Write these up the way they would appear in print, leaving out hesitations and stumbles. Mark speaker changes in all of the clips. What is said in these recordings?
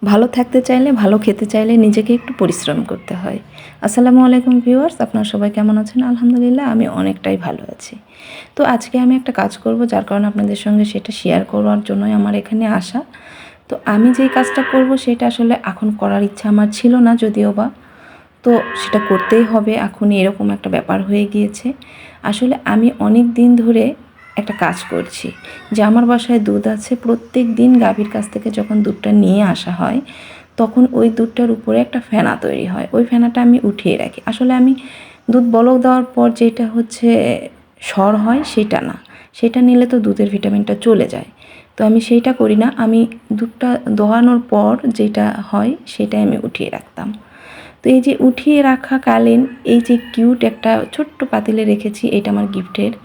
Speaker 1: ভালো থাকতে চাইলে, ভালো খেতে চাইলে নিজেকে একটু পরিশ্রম করতে হয়। আসসালামু আলাইকুম ভিউয়ার্স, আপনারা সবাই কেমন আছেন? আলহামদুলিল্লাহ আমি অনেকটাই ভালো আছি। তো আজকে আমি একটা কাজ করব, যার কারণে আপনাদের সঙ্গে সেটা শেয়ার করার জন্যই আমার এখানে আসা। তো আমি যেই কাজটা করব সেটা আসলে এখন করার ইচ্ছা আমার ছিল না যদিও বা, তো সেটা করতেই হবে, এখনই এরকম একটা ব্যাপার হয়ে গিয়েছে। আসলে আমি অনেক দিন ধরে একটা কাজ করছি যে আমার বাসায় দুধ আছে, প্রত্যেক দিন গাভীর কাছ থেকে যখন দুধটা নিয়ে আসা হয় তখন ওই দুধটার উপরে একটা ফেনা তৈরি হয়। ওই ফেনাটা আমি উঠিয়ে রাখি। আসলে আমি দুধ বলক দেওয়ার পর যেটা হচ্ছে সর হয় সেটা না, সেটা নিলে তো দুধের ভিটামিনটা চলে যায়। তো আমি সেইটা করি না, আমি দুধটা দোহানোর পর যেটা হয় সেটাই আমি উঠিয়ে রাখতাম। তো এই যে উঠিয়ে রাখাকালীন এই যে কিউট একটা ছোট্ট পাতিলে রেখেছি, এটা আমার গিফটের।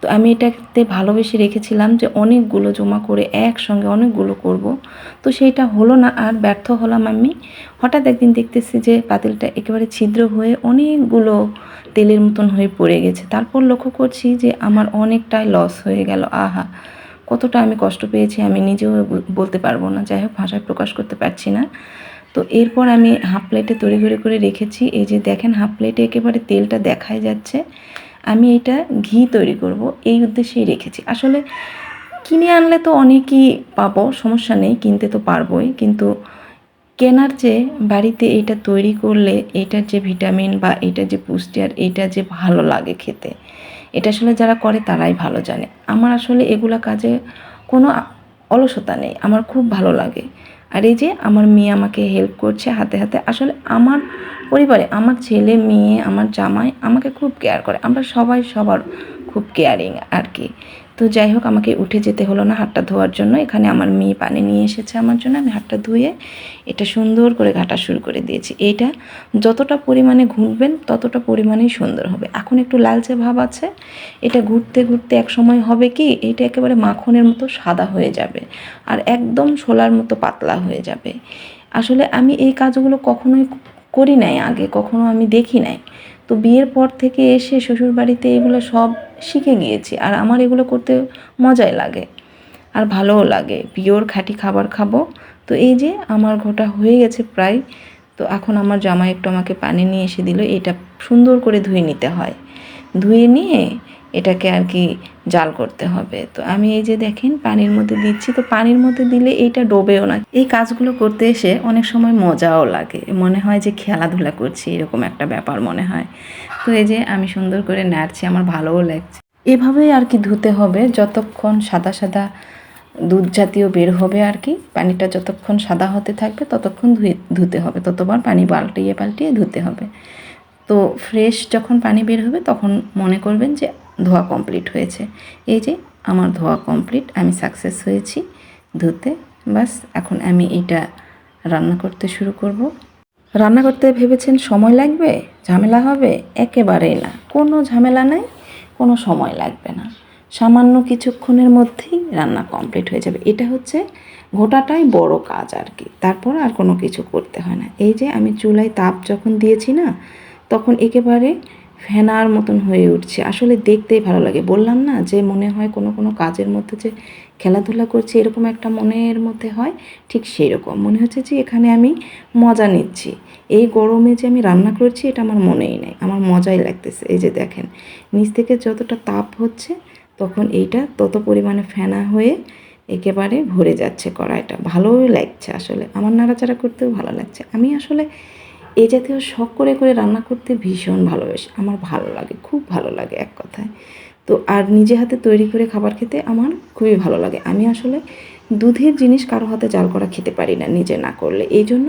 Speaker 1: তো আমি এটাতে ভালোবেসে রেখেছিলাম যে অনেকগুলো জমা করে একসঙ্গে অনেকগুলো করব। তো সেইটা হলো না, আর ব্যর্থ হলাম আমি। হঠাৎ একদিন দেখতেছি যে পাতিলটা একেবারে ছিদ্র হয়ে অনেকগুলো তেলের মতন হয়ে পড়ে গেছে। তারপর লক্ষ্য করছি যে আমার অনেকটাই লস হয়ে গেল। আহা, কতটা আমি কষ্ট পেয়েছি আমি নিজেও বলতে পারবো না। যাই হোক, ভাষায় প্রকাশ করতে পারছি না। তো এরপর আমি হাফ প্লেটে তড়িঘড়ি করে রেখেছি। এই যে দেখেন, হাফ প্লেটে একেবারে তেলটা দেখাই যাচ্ছে। আমি এটা ঘি তৈরি করব এই উদ্দেশ্যেই রেখেছি। আসলে কিনে আনলে তো অনেকই পাবো, সমস্যা নেই, কিনতে তো পারবোই, কিন্তু কেনার চেয়ে বাড়িতে এটা তৈরি করলে এটার যে ভিটামিন বা এটার যে পুষ্টি আর এটা যে ভালো লাগে খেতে, এটা আসলে যারা করে তারাই ভালো জানে। আমার আসলে এগুলা কাজে কোনো অলসতা নেই, আমার খুব ভালো লাগে। আর এই যে আমার মেয়ে আমাকে হেল্প করছে হাতে হাতে। আসলে আমার পরিবারে আমার ছেলে মেয়ে আমার জামাই আমাকে খুব কেয়ার করে, আমরা সবাই সবার খুব কেয়ারিং আর কি। তো যাই হোক, আমাকে উঠে যেতে হলো না হাতটা ধোয়ার জন্য। এখানে আমার মেয়ে পানি নিয়ে এসেছে আমার জন্য, আমি হাতটা ধুয়ে এটা সুন্দর করে ঘাটা শুরু করে দিয়েছি। এইটা যতটা পরিমাণে ঘুরবেন ততটা পরিমাণেই সুন্দর হবে। এখন একটু লালচে ভাব আছে, এটা ঘুরতে ঘুরতে এক সময় হবে কি, এটা একেবারে মাখনের মতো সাদা হয়ে যাবে আর একদম শোলার মতো পাতলা হয়ে যাবে। আসলে আমি এই কাজগুলো কখনোই করি নাই আগে, কখনো আমি দেখি নাই। তো বিয়ের পর থেকে এসে শ্বশুরবাড়িতে এগুলো সব শিখে গিয়েছি, আর আমার এগুলো করতে মজাই লাগে আর ভালোও লাগে। পিওর খাঁটি খাবার খাবো। তো এই যে আমার ঘোটা হয়ে গেছে প্রায়। তো এখন আমার জামাই একটু আমাকে পানি নিয়ে এসে দিল। এটা সুন্দর করে ধুয়ে নিতে হয়, ধুয়ে নিয়ে এটাকে আর কি জাল করতে হবে। তো আমি এই যে দেখেন পানির মধ্যে দিচ্ছি। তো পানির মধ্যে দিলে এইটা ডোবেও না। এই কাজগুলো করতে এসে অনেক সময় মজাও লাগে, মনে হয় যে খেলাধুলা করছি, এরকম একটা ব্যাপার মনে হয়। তো এই যে আমি সুন্দর করে নাড়ছি, আমার ভালোও লাগছে। এভাবেই আর কি ধুতে হবে, যতক্ষণ সাদা সাদা দুধ জাতীয় বের হবে আর কি। পানিটা যতক্ষণ সাদা হতে থাকবে ততক্ষণ ধুতে হবে, ততবার পানি পাল্টিয়ে পাল্টিয়ে ধুতে হবে। তো ফ্রেশ যখন পানি বের হবে তখন মনে করবেন যে ধোয়া কমপ্লিট হয়েছে। এই যে আমার ধোয়া কমপ্লিট, আমি সাকসেস হয়েছি ধুতে। বাস, এখন আমি এটা রান্না করতে শুরু করব। রান্না করতে ভেবেছেন সময় লাগবে, ঝামেলা হবে? একেবারেই না, কোনো ঝামেলা নাই, কোনো সময় লাগবে না। সামান্য কিছুক্ষণের মধ্যেই রান্না কমপ্লিট হয়ে যাবে। এটা হচ্ছে ঘোটাটাই বড় কাজ আর কি, তারপর আর কোনো কিছু করতে হয় না। এই যে আমি চুলায় তাপ যখন দিয়েছি না, তখন একেবারে ফেনার মতন হয়ে উঠছে। আসলে দেখতেই ভালো লাগে, বললাম না যে মনে হয় কোনো কোনো কাজের মধ্যে যে খেলাধুলা করছি এরকম একটা মনের মধ্যে হয়, ঠিক সেই রকম মনে হচ্ছে যে এখানে আমি মজা নিচ্ছি। এই গরমে যে আমি রান্না করছি এটা আমার মনেই নেই, আমার মজাই লাগতেছে। এই যে দেখেন, নিচ থেকে যতটা তাপ হচ্ছে তখন এইটা তত পরিমাণে ফেনা হয়ে একেবারে ভরে যাচ্ছে কড়াইটা। ভালোই লাগছে, আসলে আমার নাড়াচাড়া করতেও ভালো লাগছে। আমি আসলে এই জাতীয় শখ করে করে রান্না করতে ভীষণ ভালোবাসি, আমার ভালো লাগে, খুব ভালো লাগে এক কথায়। তো আর নিজে হাতে তৈরি করে খাবার খেতে আমার খুবই ভালো লাগে। আমি আসলে দুধের জিনিস কারো হাতে জাল করা খেতে পারি না নিজে না করলে, এই জন্য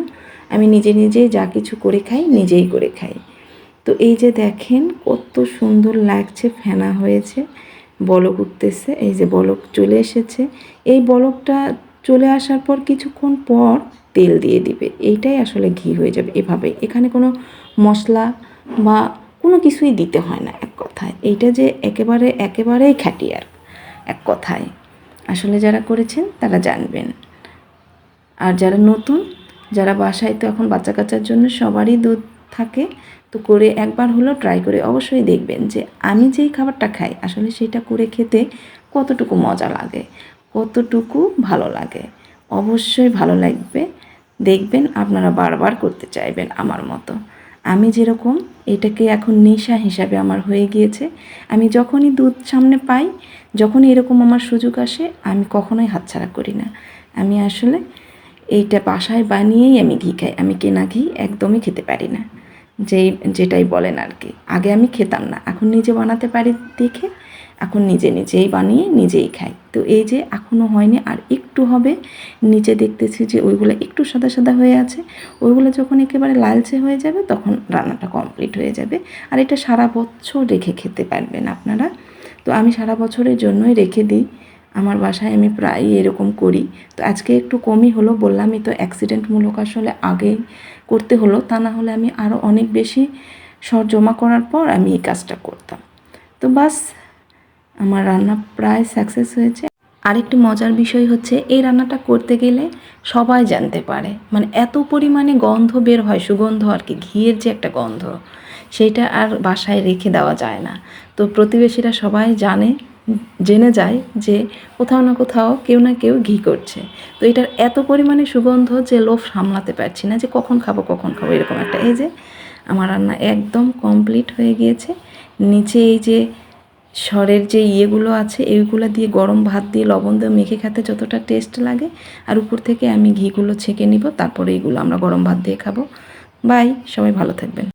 Speaker 1: আমি নিজে নিজেই যা কিছু করে খাই, নিজেই করে খাই। তো এই যে দেখেন কত সুন্দর লাগছে, ফেনা হয়েছে, বলক উঠতেছে। এই যে বলক চলে এসেছে। এই বলকটা চলে আসার পর কিছুক্ষণ পর তেল দিয়ে দিবে, এইটাই আসলে ঘি হয়ে যাবে এভাবে। এখানে কোনো মশলা বা কোনো কিছুই দিতে হয় না এক কথায়। এইটা যে একেবারেই খাঁটি আর এক কথায়। আসলে যারা করেছেন তারা জানবেন। আর যারা নতুন, যারা বাসায় তো এখন বাচ্চা কাচ্চার জন্য সবারই দুধ থাকে, তো করে একবার হলেও ট্রাই করে অবশ্যই দেখবেন যে আমি যেই খাবারটা খাই আসলে সেটা করে খেতে কতটুকু মজা লাগে, কতটুকু ভালো লাগে। অবশ্যই ভালো লাগবে। দেখবেন আপনারা বারবার করতে চাইবেন আমার মতো। আমি যেরকম এটাকে এখন নেশা হিসাবে আমার হয়ে গিয়েছে। আমি যখনই দুধ সামনে পাই, যখনই এরকম আমার সুযোগ আসে, আমি কখনোই হাতছাড়া করি না। আমি আসলে এইটা বাসায় বানিয়েই আমি ঘি খাই। আমি কেনা ঘি একদমই খেতে পারি না। যেটাই বলেন আর কি। আগে আমি খেতাম না, এখন নিজে বানাতে পারি দেখে এখন নিজেই বানিয়ে নিজেই খাই। তো এই যে এখনও হয়নি, আর একটু হবে। নিচে দেখতেছি যে ওইগুলো একটু সাদা সাদা হয়ে আছে, ওইগুলো যখন একেবারে লালচে হয়ে যাবে তখন রান্নাটা কমপ্লিট হয়ে যাবে। আর এটা সারা বছর রেখে খেতে পারবেন আপনারা। তো আমি সারা বছরের জন্যই রেখে দিই। আমার বাসায় আমি প্রায়ই এরকম করি। তো আজকে একটু কমই হলো, বললামই তো অ্যাক্সিডেন্টমূলক আসলে আগেই করতে হলো, তা না হলে আমি আরও অনেক বেশি সর জমা করার পর আমি এই কাজটা করতাম। তো বাস, আমার রান্না প্রায় সাকসেস হয়েছে। আরেকটি মজার বিষয় হচ্ছে, এই রান্নাটা করতে গেলে সবাই জানতে পারে, মানে এত পরিমাণে গন্ধ বের হয়, সুগন্ধ আর কি, ঘিয়ের যে একটা গন্ধ, সেইটা আর বাসায় রেখে দেওয়া যায় না। তো প্রতিবেশীরা সবাই জেনে যায় যে কোথাও না কোথাও কেউ না কেউ ঘি করছে। তো এটার এত পরিমাণে সুগন্ধ যে লোভ সামলাতে পারছি না, যে কখন খাবো এরকম একটা। এই যে আমার রান্না একদম কমপ্লিট হয়ে গিয়েছে। নিচে এই যে সরের যে ইয়েগুলো আছে, এইগুলো দিয়ে গরম ভাত দিয়ে লবণ দিয়ে মেখে খেতে যতটা টেস্ট লাগে, আর উপর থেকে আমি ঘিগুলো ছেঁকে নিব, তারপরে এইগুলো আমরা গরম ভাত দিয়ে খাবো। বাই, সবাই ভালো থাকবেন।